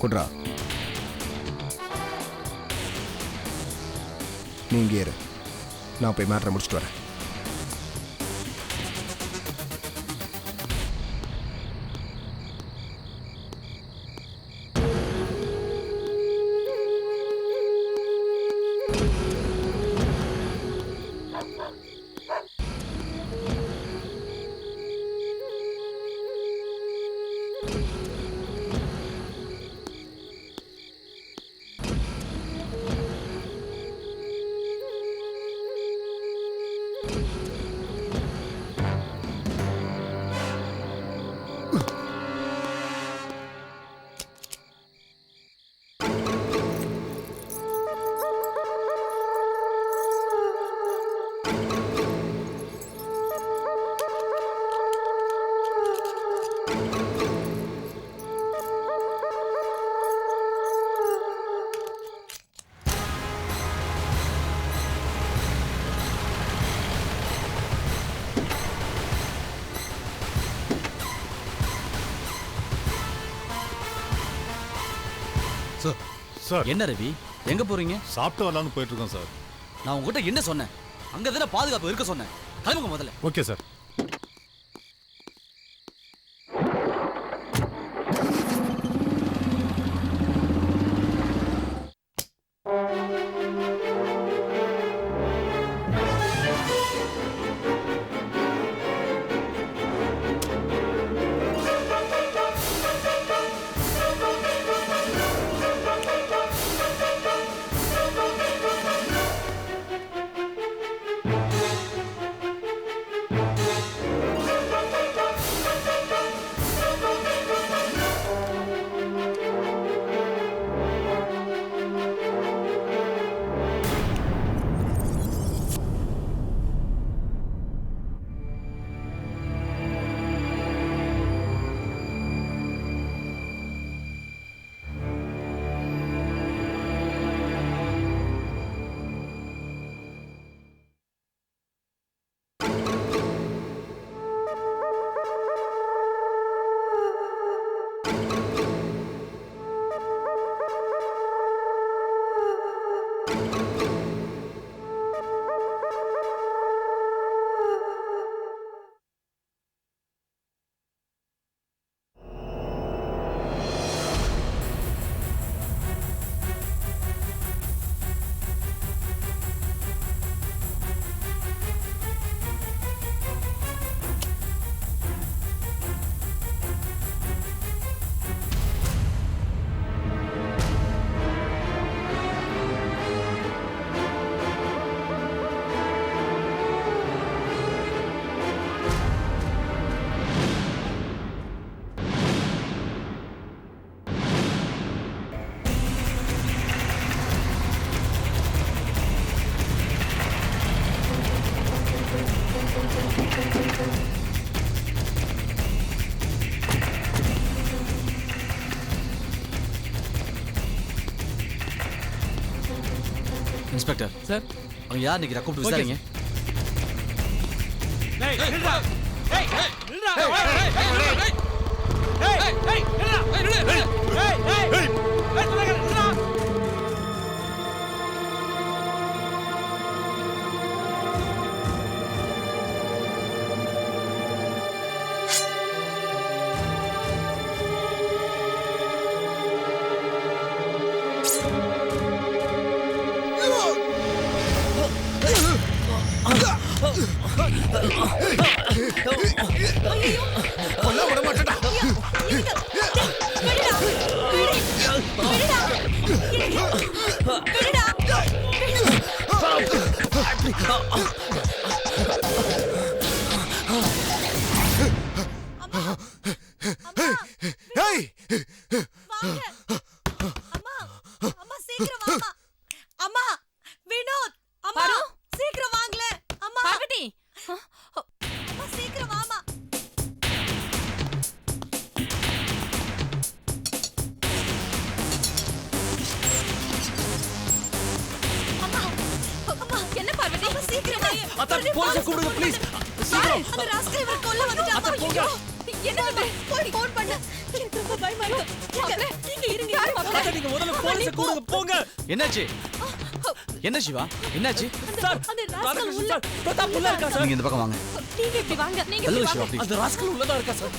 குட்ரா, நீ இங்கே இரு, நான் போய் மேட்ரை முடிச்சுட்டு வரேன். சார், என்ன ரவி, எங்க போறீங்க? சாப்பிட்டு வரலாம்னு போயிட்டு இருக்கோம் சார். நான் உங்ககிட்ட என்ன சொன்னேன்? அங்க தானே பாதுகாப்பு இருக்க சொன்னேன். கிளம்புங்க முதல்ல. Okay sir. இன்ஸ்பெக்டர் சார், அவங்க யார் நிக்கிறா? கூப்பிட்டு விசாரிங்க. என்னங்க போய் ஃபோன் பண்ணு. எனக்கு ரொம்ப பயமா இருக்கு. நீங்க இருங்க. அக்கா, நீங்க முதல்ல போலீஸை கூடுங்க, போங்க. என்னாச்சு என்ன சிவா என்னாச்சு சார் அந்த ராஸ்கல் உள்ள பிரதாப் உள்ள இருக்கா சார்? நீங்க இந்த பக்கம் வாங்க. நீங்க இப்படி வாங்க. நீங்க ஹலோ இப்படி சிவா, வாங்க. அந்த ராஸ்கல் உள்ளதா இருக்கா சார்?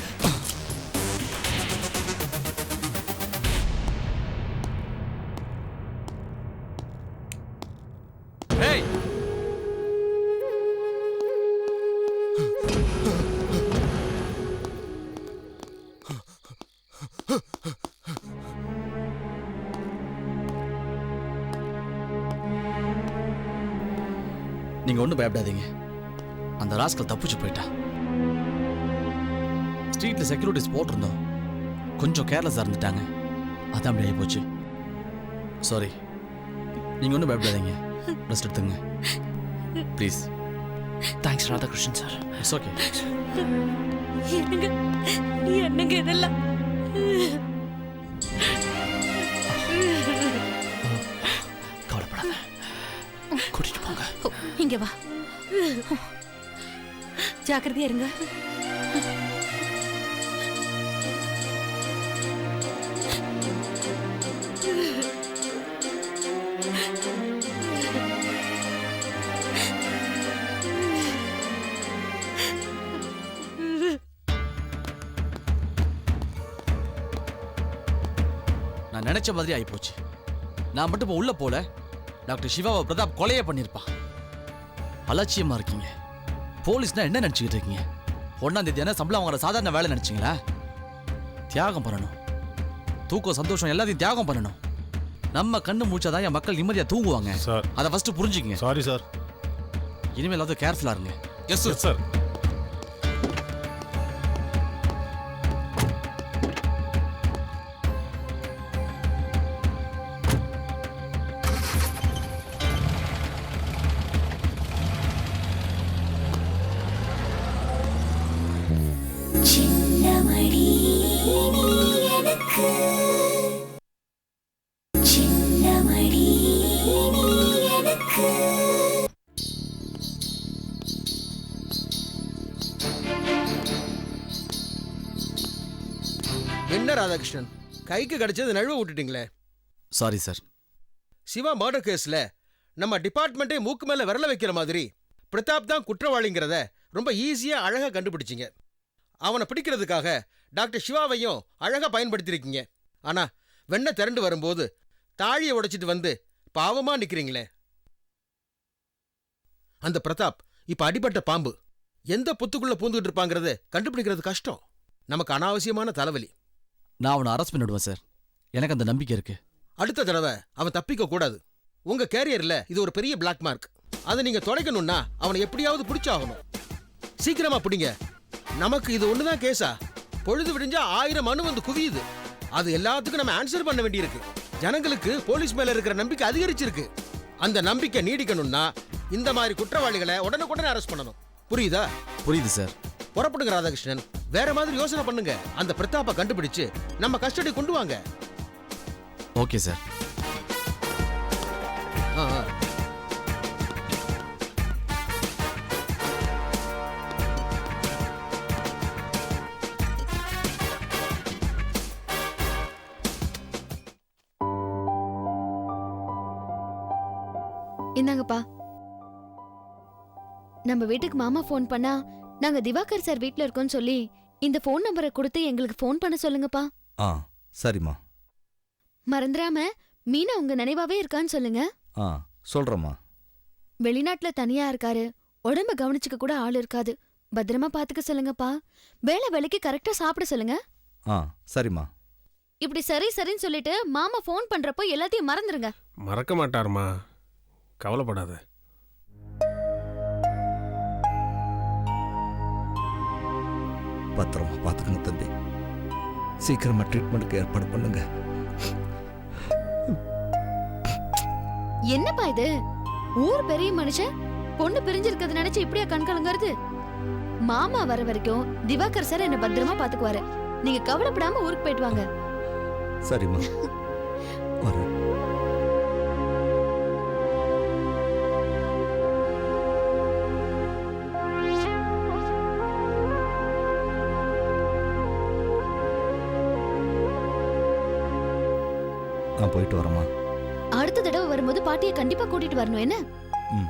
ஏய், நீங்க ஒண்ணும் பயப்படாதீங்க. அந்த ராஸ்கல் தப்பிச்சு போயிட்டா. ஸ்ட்ரீட்ல செக்யூரிட்டிஸ் போட்டிருந்தோம், கொஞ்சம் கேர்லெஸ்ஸா இருந்துட்டாங்க, அதான் அப்படி ஆகி போச்சு. சாரி. நீங்க ஒன்றும் பயப்படாதீங்க, ரெஸ்ட் எடுத்துங்க please. Thanks Radhakrishnan sir. It's okay. என்னங்க என்னங்க இதெல்லாம்? கவலைப்படாத, கூட்டிட்டு போங்க. இங்க வா. ஜாக்கிரதையா இருங்க. நான் நினைச்ச மாதிரி ஆயிப்போச்சு. நான் மட்டும் இப்போ உள்ள போல, டாக்டர் சிவாவை பிரதாப் கொலையே பண்ணியிருப்பான். அலட்சியமா இருக்கீங்க. போலீஸ்னா என்ன நினைச்சுக்கிட்டு இருக்கீங்க? 1ஆம் தேதி சம்பளம் வாங்குற சாதாரண வேலை நினைச்சீங்களா? தியாகம் பண்ணணும். தூக்கம், சந்தோஷம் எல்லாத்தையும் தியாகம் பண்ணணும். நம்ம கண்ணு மூச்சாதான் என் மக்கள் நிம்மதியா தூங்குவாங்க. சார், அதை ஃபர்ஸ்ட் புரிஞ்சுக்கங்க. Sorry sir. இனிமேல் கேர்ஃபுல்லா இருங்க. Yes sir. சின்னமணி நீ எனக்கு, சின்னமணி நீ எனக்கு. என்ன ராதாகிருஷ்ணன், கைக்கு கிடைச்சது நழுவ விட்டுட்டீங்களே. Sorry sir. சிவா மர்டர் கேஸ்ல நம்ம டிபார்ட்மெண்ட்டே மூக்கு மேல விரல வைக்கிற மாதிரி பிரதாப் தான் குற்றவாளிங்கிறத ரொம்ப ஈஸியா அழகா கண்டுபிடிச்சிங்க. அவனை பிடிக்கிறதுக்காக டாக்டர் சிவாவையும் அழகா பயன்படுத்தியிருக்கீங்க. ஆனா வெண்ணெய் திரண்டு வரும்போது தாழியை உடைச்சிட்டு வந்து பாவமா நிக்கிறீங்களே. அந்த பிரதாப் இப்ப அடிபட்ட பாம்பு எந்த புத்துக்குள்ள பூந்துகிட்டு இருப்பாங்கிறத கண்டுபிடிக்கிறது கஷ்டம். நமக்கு அனாவசியமான தலைவலி. நான் அவனை அரெஸ்ட் பண்ணிடுவேன் சார். எனக்கு அந்த நம்பிக்கை இருக்கு. அடுத்த தடவை அவன் தப்பிக்க கூடாது. உங்க கேரியர்ல இது ஒரு பெரிய பிளாக் மார்க். அதை நீங்க தொலைக்கணும்னா அவனை எப்படியாவது பிடிச்சாகணும். சீக்கிரமா பிடிங்க. நமக்கு இது ஒண்ணுதான் கேஸா? பொழுது விடிஞ்சா 1000 மனு வந்து குவியுது. அது எல்லாத்துக்கும் நம்ம ஆன்சர் பண்ண வேண்டியிருக்கு. ஜனங்களுக்கு போலீஸ் மேல இருக்கிற நம்பிக்கை அதிகரிச்சிருக்கு. அந்த நம்பிக்கை நீடிக்கணும்னா இந்த மாதிரி குற்றவாளிகளை உடனுக்குடனே அரெஸ்ட் பண்ணணும். புரியுதா? புரியுது சார். புறப்படுங்க ராதாகிருஷ்ணன். வேற மாதிரி யோசனை பண்ணுங்க. அந்த பிரதாப்பை கண்டுபிடிச்சு நம்ம கஸ்டடி கொண்டு வாங்க. Okay sir. ஆ, ஆ. இந்தாங்கப்பா. நம்ம வீட்டுக்கு மாமா ஃபோன் பண்ணா நாங்க திவாகர் சார் வீட்ல இருக்கோம்னு சொல்லி இந்த ஃபோன் நம்பரை கொடுத்து எங்களுக்கு ஃபோன் பண்ண சொல்லுங்கப்பா. ஆ சரிம்மா. மறந்துடாம மீனா உங்க நினைவாவே இருக்கான்னு சொல்லுங்க. ஆ சொல்றேம்மா. வெளிநாட்டுல தனியா இருக்காரு, உடம்ப கவனிச்சுக்க கூட ஆள் இருக்காது. பத்திரமா பாத்துக்க சொல்லுங்கப்பா. வேலைக்கு கரெக்டா சாப்பிட சொல்லுங்க. ஆ சரிம்மா. இப்படி சரி சரின்னு சொல்லிட்டு மாமா ஃபோன் பண்றப்போ எல்லாத்தையும் மறந்துருங்க. மறக்க மாட்டாருமா, கவலைப்படாத. பத்திரமா பாத்துக்கணும் தம்பி. சீக்கிரமா ட்ரீட்மெண்ட்டுக்கு ஏற்பாடு பண்ணுங்க. என்னப்பா இது? ஊர் பெரிய மனுஷன் பொண்ணு பிரிஞ்சிருக்கிறது நினைச்சு இப்படியா கண் கலங்கறது? மாமா வர வரைக்கும் திவாகர் சார் என்ன பத்திரமா பாத்துக்குவாரு. நீங்க கவலைப்படாம ஊருக்கு போயிட்டு வாங்க. சரிம்மா, வரேன். நான் போயிட்டு வரேம்மா. அடுத்த தடவை வரும்போது பாட்டியை கண்டிப்பா கூட்டிட்டு வரணும் என்ன? ம்.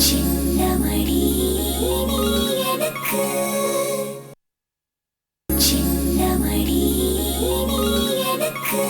சின்னமணி நீ எனக்கு சின்னமணி நீ எனக்கு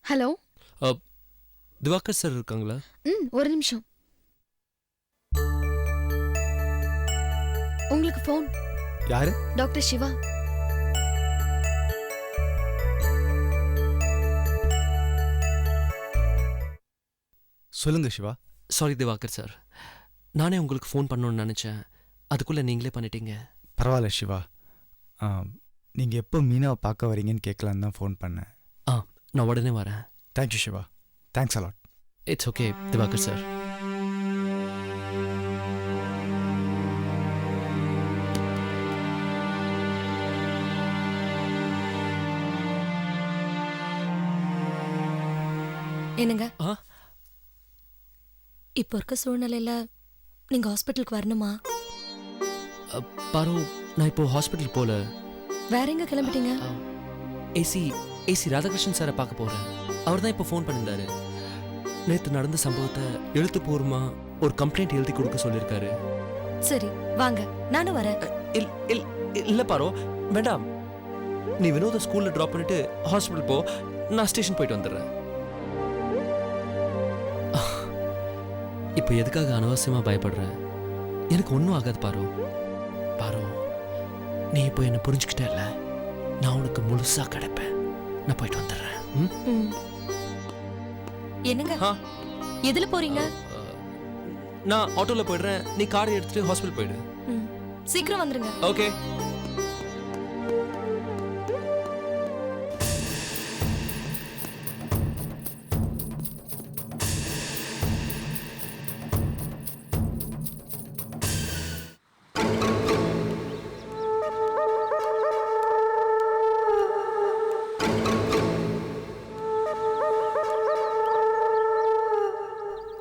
ஹலோ. திவாகர் சார் இருக்காங்களா? ஒரு நிமிஷம். உங்களுக்கு ஃபோன். யாரு? டாக்டர் சிவா. சொல்லுங்க சிவா. சாரி திவாகர் சார், நானே உங்களுக்கு ஃபோன் பண்ணணும்னு நினச்சேன், அதுக்குள்ளே நீங்களே பண்ணிட்டீங்க. பரவாயில்ல சிவா. நீங்கள் எப்போ மீனாவை பார்க்க வரீங்கன்னு கேட்கலான்னு தான் ஃபோன் பண்ணேன். நான் உடனே வரேன். Thank you Siva. Thanks a lot. It's okay Divakar sir. என்னங்க, இப்போ இருக்க சூழ்நிலையில நீங்க ஹாஸ்பிட்டலுக்கு வரணுமா? பாரு, நான் இப்போ ஹாஸ்பிட்டல் போல. வேற எங்க கிளம்பிட்டீங்க? ஏசி ராதாகிருஷ்ணன் சாரை பார்க்க போறேன். அவர் தான் இப்போ ஃபோன் பண்ணியிருந்தாரு. நேற்று நடந்த சம்பவத்தை எழுத்துப்பூர்வமா ஒரு கம்ப்ளைண்ட் எழுதி கொடுக்க சொல்லியிருக்காரு. சரி வாங்க, நானும் வரேன். இல்லை பாரு, வேண்டாம். நீ வினோத ஸ்கூல்ல ட்ராப் பண்ணிட்டு ஹாஸ்பிட்டல் போ, நான் ஸ்டேஷன் போயிட்டு வந்துடுறேன். இப்போ எதுக்காக அனாவசியமா பயப்படுற? எனக்கு ஒன்றும் ஆகாது பாரு. பாரு, நீ இப்போ என்ன புரிஞ்சுக்கிட்டல, நான் உனக்கு முழுசா கிடைப்பேன். நான் போயிட்டு வந்துடுறேன். என்னங்க, எதுல போறீங்க? நான் ஆட்டோல போயிடுறேன், நீ காரை எடுத்துட்டு ஹாஸ்பிட்டல் போயிடு. சீக்கிரம் வந்துருங்க. ஓகே.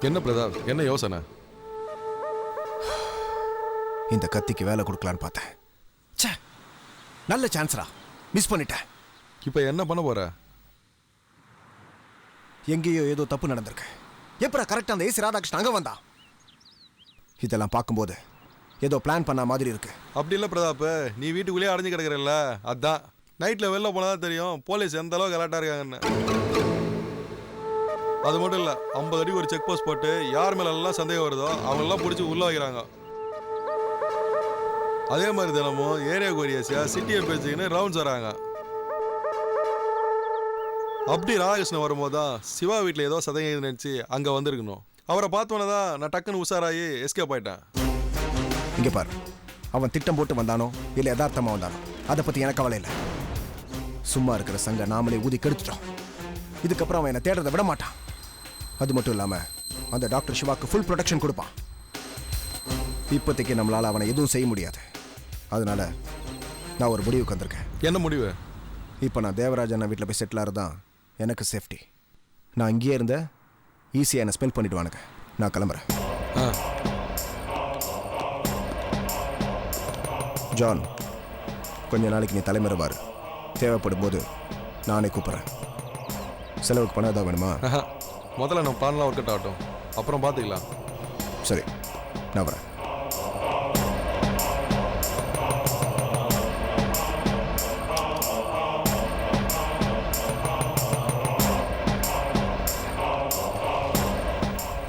என்ன பிரதாப், என்ன யோசனை? இந்த கத்திக்கு வேலை கொடுக்கலான்னு பார்த்தேன். ச்சே, நல்ல சான்ஸ்ரா, மிஸ் பண்ணிட்டேன். இப்போ என்ன பண்ண போற? எங்கேயோ ஏதோ தப்பு நடந்திருக்கு. எப்படா கரெக்டாக அந்த ஏசி ராதாகிருஷ்ணன் அங்கே வந்தா? இதெல்லாம் பார்க்கும்போது ஏதோ பிளான் பண்ண மாதிரி இருக்கு. அப்படி இல்லை பிரதாப், நீ வீட்டுக்குள்ளேயே அடைஞ்சு கிடக்குறல்ல, அதான் நைட்டில் வெளில போனால் தான் தெரியும் போலீஸ் எந்த அளவுக்கு அலர்ட்டாக இருக்காங்கன்னு. அது மட்டும் இல்லை, 50 அடி ஒரு செக் போஸ்ட் போட்டு யார் மேலே எல்லாம் சந்தேகம் வருதோ அவங்களெல்லாம் பிடிச்சி உள்ளே வைக்கிறாங்க. அதே மாதிரி தினமும் ஏரியா கோரியஸியா சிட்டியை பேசிக்கின்னு ரவுண்ட்ஸ் வராங்க. அப்படி ராதாகிருஷ்ணன் வரும்போது தான் சிவா வீட்டில் ஏதோ சந்தேகம் நினச்சி அங்கே வந்திருக்கணும். அவரை பார்த்தோன்னே தான் நான் டக்குன்னு உஷாராகி எஸ்கேப் ஆயிட்டேன். இங்கே பாரு, அவன் திட்டம் போட்டு வந்தானோ இல்லை யதார்த்தமாக வந்தானோ அதை பற்றி எனக்கு கவலை இல்லை. சும்மா இருக்கிற சங்க நாமளே ஊதி கெடுத்துட்டோம். இதுக்கப்புறம் அவன் என்னை தேடுறதை விட மாட்டான். அது மட்டும் இல்லாமல் அந்த டாக்டர் சிவாக்கு ஃபுல் ப்ரொடெக்ஷன் கொடுப்பான். இப்போதைக்கு நம்மளால் அவனை எதுவும் செய்ய முடியாது. அதனால நான் ஒரு முடிவுக்கு வந்திருக்கேன். என்ன முடிவு? இப்போ நான் தேவராஜ் அண்ணா வீட்டில் போய் செட்டில் ஆகிறதான் எனக்கு சேஃப்டி. நான் இங்கேயே இருந்த ஈஸியாக என்னை ஸ்பெல் பண்ணிவிடுவானுங்க. நான் கிளம்புறேன். ஜான், கொஞ்ச நாளைக்கு நீ தலைமறைவாரு. தேவைப்படும் போது நானே கூப்பிட்றேன். செலவுக்கு பணம் ஏதாவது வேணுமா? முதல்ல நம்ம பிளான்லாம் ஒர்க் அவுட் ஆகட்டும், அப்புறம் பார்த்துக்கலாம். சரி, நான் வரேன்.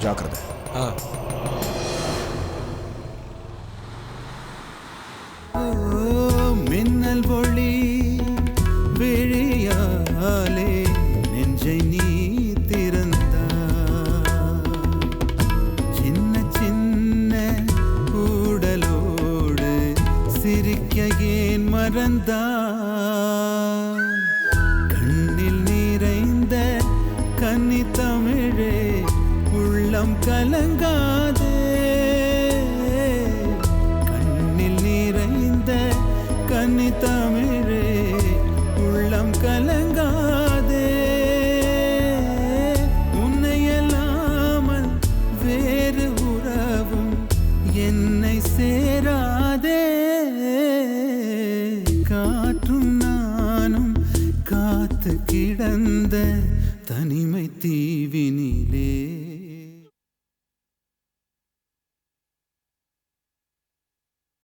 ஜாக்கிரதை. மின்னல் ஒளி விழியாலே நெஞ்சை நீ திறந்தா, சின்ன சின்ன கூடலோடு சிரிக்க ஏன் மறந்தா, கண்ணில் நிறைந்த கன்னி தமிழே உள்ளம் கலங்காதே, கண்ணில் நிறைந்த கன்னி தமிழே உள்ளம் கலங்காதே, உன்னை அல்லாமல் வேறு உறவும் என்னை சேராதே, காற்றும் நானும் காத்து கிடந்த தனிமை தீவினிலே